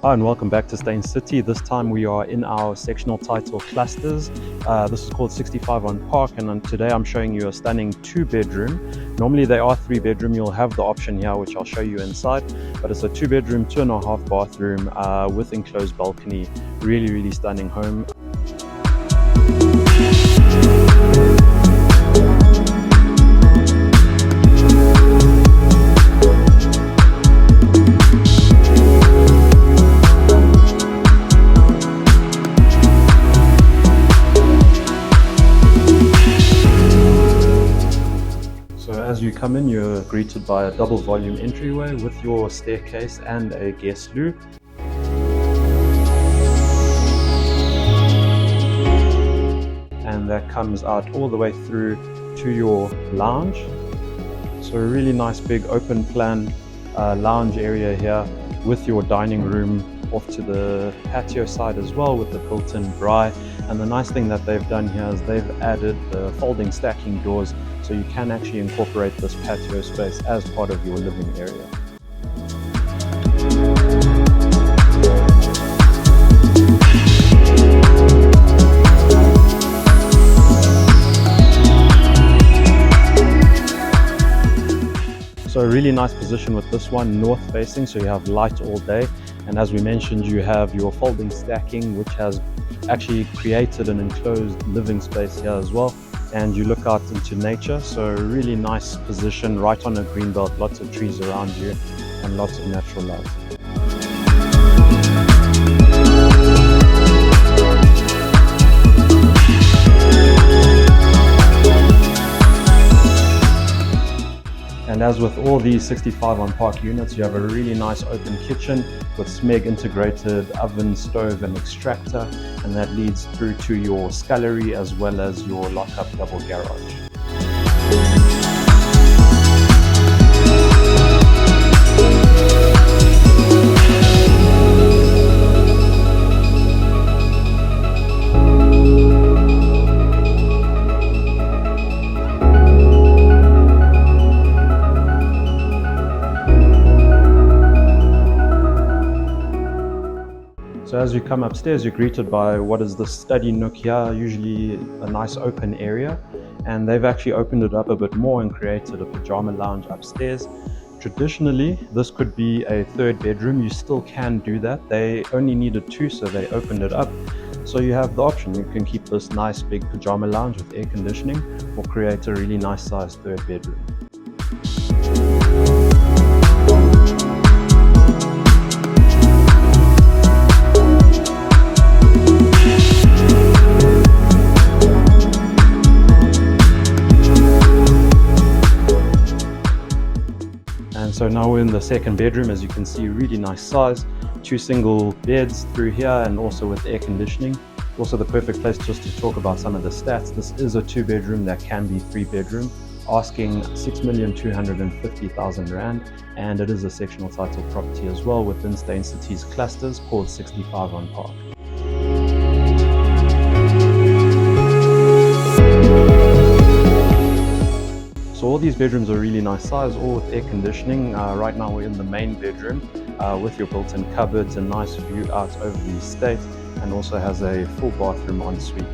Hi and welcome back to Steyn City. This time we are in our sectional title clusters. This is called 65 on Park, and today I'm showing you a stunning 2-bedroom. Normally they are 3-bedroom. You'll have the option here which I'll show you inside, but it's a 2-bedroom, 2.5 bathroom with enclosed balcony. Really stunning home. So as you come in, you're greeted by a double volume entryway with your staircase and a guest loo. And that comes out all the way through to your lounge. So a really nice big open plan lounge area here with your dining room off to the patio side as well with the built-in braai. And the nice thing that they've done here is they've added the folding stacking doors, so you can actually incorporate this patio space as part of your living area. So a really nice position with this one, north facing, so you have light all day. And as we mentioned, you have your folding stacking, which has actually created an enclosed living space here as well. And you look out into nature, so a really nice position right on a green belt, lots of trees around you and lots of natural light. And as with all these 65 on Park units, you have a really nice open kitchen with SMEG integrated oven, stove and extractor, and that leads through to your scullery as well as your lock-up double garage. So as you come upstairs, you're greeted by what is the study nook here, usually a nice open area, and they've actually opened it up a bit more and created a pajama lounge upstairs. Traditionally, this could be a 3rd bedroom. You still can do that. They only needed 2, so they opened it up. So you have the option. You can keep this nice big pajama lounge with air conditioning or create a really nice sized 3rd bedroom. So now we're in the 2nd bedroom. As you can see, really nice size, 2 single beds through here and also with air conditioning. Also the perfect place just to talk about some of the stats. This is a 2-bedroom that can be 3-bedroom, asking 6,250,000 Rand, and it is a sectional title property as well within Steyn City's clusters called 65 on Park. So all these bedrooms are really nice size, all with air conditioning. Right now we're in the main bedroom with your built-in cupboards, a nice view out over the estate, and also has a full bathroom en suite.